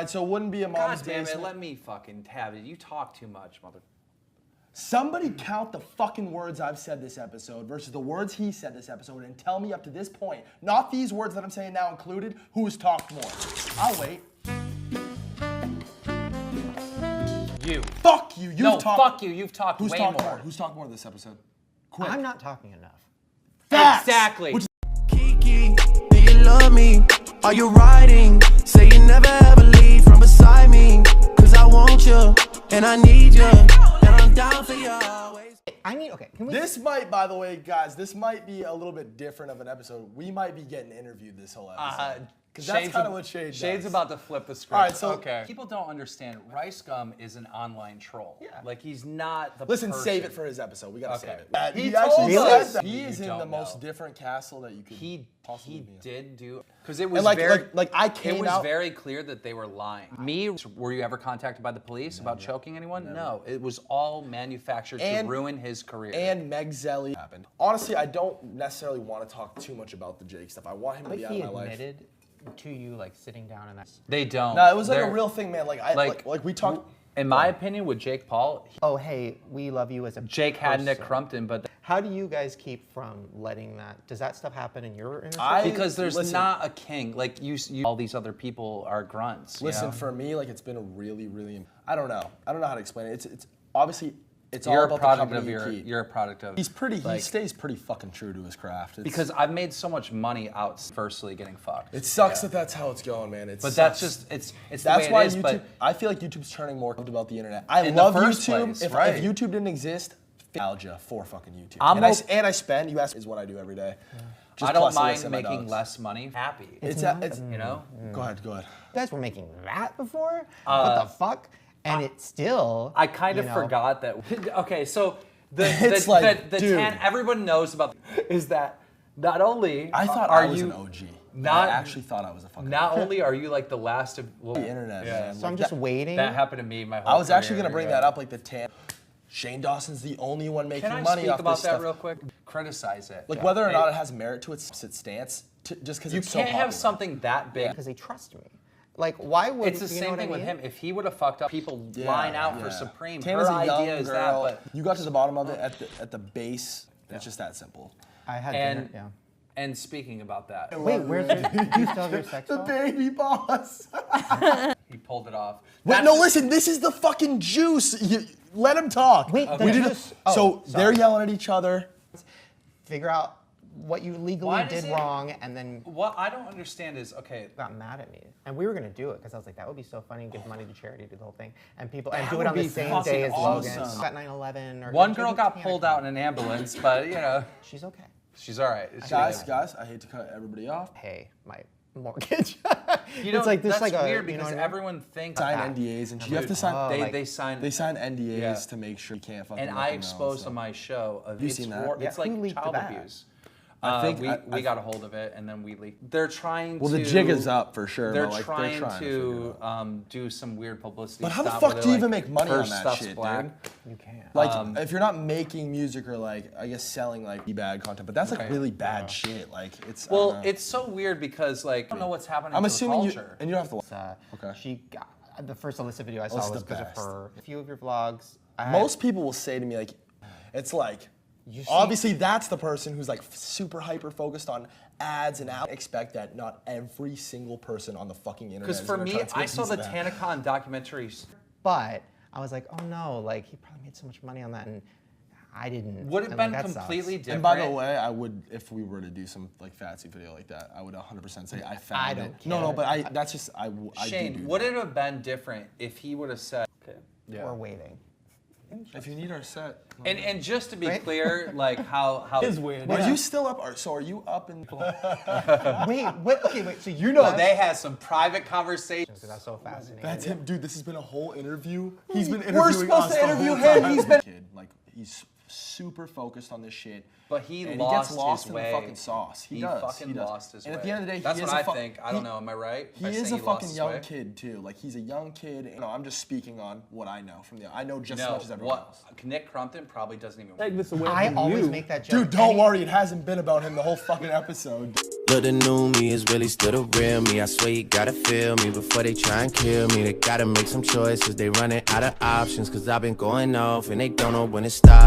right, so it wouldn't be a mom's God damn basement. it, let me fucking have it. You talk too much, mother. Somebody count the fucking words I've said this episode versus the words he said this episode and tell me up to this point, not these words that I'm saying now included, who has talked more. I'll wait. You. Fuck you. No, fuck you. You've talked way more. Who's talked more this episode? Quick. I'm not talking enough. Facts. Exactly. Kiki, do you love me? Are you riding? Say you never ever leave from beside me. Cause I want you, and I need you, and I'm down for you always. I mean, okay, can we... This might, by the way, guys, this might be a little bit different of an episode. We might be getting interviewed this whole episode. Because that's kind of what Shade does. Shade's about to flip the script. All right, so okay. People don't understand. Rice Gum is an online troll. Yeah. Like he's not the Listen, person. save it for his episode. We gotta save it. He actually told said us. that. He is You in the don't most know. different castle that you could possibly be in. did do because it was And very I came it was out. very clear that they were lying. Me, were you ever contacted by the police about choking anyone? Never. No, it was all manufactured to ruin his career. And Meg Zelly happened. Honestly, I don't necessarily want to talk too much about the Jake stuff. I want him to be out of my life. admitted to you, like, sitting down and that... They don't. No, it was like a real thing, man. Like we talked. In my opinion, with Jake Paul, Oh, hey, we love you as a Jake had Nick person. Crumpton, but How do you guys keep from letting that... Does that stuff happen in your inner I- circle? because there's listen. not a king. Like you, all these other people are grunts. you Listen, know? for me, like it's been a really, really. I don't know how to explain it. It's obviously it's You're all a about product the of company your. You're a product of. He like, stays pretty fucking true to his craft. It's, because I've made so much money out firstly getting fucked. it sucks that that's how it's going, man. But that's just it's that's the way why it is. YouTube. But I feel like YouTube's turning more about the internet. I In the love first YouTube. place, if, right. if YouTube didn't exist, nostalgia for fucking YouTube. I'm and I spend. You ask is what I do every day. Just I don't plus mind Alyssa and my making dogs. less money. Happy. It's you know. Go ahead. You guys were making that before? What the fuck? And it still... I kind of you know, forgot that. Okay, so It's like, the dude. everyone knows about is that not only I thought are I was you an OG. not- I actually thought I was a fucking. not only are you like the last of the internet, man. So I'm Like, just that- waiting. that happened to me my whole I was actually career, gonna bring yeah. that up, like the tan. Shane Dawson's the only one making Can I money speak off about this that stuff. real quick? Criticize it. Like whether or not it has merit to its stance, just because you it's can't so have popular. something that big. Because they trust me. Like, why would... It's the you know same what I thing with mean? him. If he would have fucked up, people line out for Supreme. Tana's Her a young idea is that, girl. but You got to the bottom of it at the base. It's just that simple. I had and dinner, and speaking about that, Wait, where's your... Do you still have your sex The doll? baby boss. he pulled it off. Wait, That's no, just- listen. This is the fucking juice. Let him talk. Wait, We the did juice- so sorry. they're yelling at each other. Figure out what you legally Why did does it- wrong, and then What I don't understand is okay. got mad at me. And we were gonna do it because I was like, that would be so funny, give money to charity, do the whole thing, and people and That do it would on the be same fucking day as Logan. awesome. Got 9/11 or One girl got pulled out in an ambulance, but you know She's okay. she's all right. Guys, I hate to cut everybody off. Pay my mortgage. You know, it's like this, that's like a weird you know because what I mean? everyone thinks Sign that. NDAs and you have to sign. They sign. They sign NDAs Yeah. to make sure you can't fucking. and let I them know exposed stuff. on my show. You It's seen that? It's Yeah. Who like leaked child that? abuse. I think we got a hold of it and then we leaked. They're trying Well, to. the jig is up for sure. They're but, like, trying to to do some weird publicity. But how the stuff fuck where do you they're even like, make money her on that stuff's shit, black. dude? You can't. Like, if you're not making music or like, I guess selling like bad content, but that's like Right. really bad shit. Like, it's. I Well, don't know. it's so weird because like I don't know what's happening I'm to assuming the you culture. and you don't have to. Okay. She got the first illicit video I saw Alyssa's was the because of best. her. A few of your vlogs. I had- Most people will say to me like, it's like, You see- obviously that's the person who's like super hyper focused on ads and out. Expect that not every single person on the fucking internet. Because is for gonna me, try to take a I saw piece the of that. TanaCon documentaries. But I was like, oh no, like he probably made so much money on that, and I didn't. Would have and, been like, that completely sucks. different. And by the way, I would, if we were to do some like fancy video like that, I would 100% say I found I it. don't No, care. but that's just I Shane, do would that. it have been different if he would have said? Okay. Yeah. We're waiting. If you need our set. And just to be Right? clear, like how It's weird. Are you still up? So are you up in? Wait, what? Okay, wait. So you know they had some private conversations. Because that's so fascinating. That's him, dude. This has been a whole interview. He's been interviewing We're supposed us to the interview whole him. time. He's been. Kid, like he's super focused on this shit. But he and lost he gets lost his in way. the fucking sauce. He does. Fucking he does. lost his and way. at the end of the day, that's he what is I think. I don't know. Am I right? He by is saying a he lost fucking his young way? kid too. Like he's a young kid. I'm just speaking on what I know from the. I know just as much as everyone else. Nick Crumpton probably doesn't even. Take this away I from always you. make that joke. Dude, don't worry. It hasn't been about him the whole fucking episode. Look, the new me is really still the real me. I swear you gotta feel me before they try and kill me. They gotta make some choices. They running out of options, cause I've been going off and they don't know when to stop.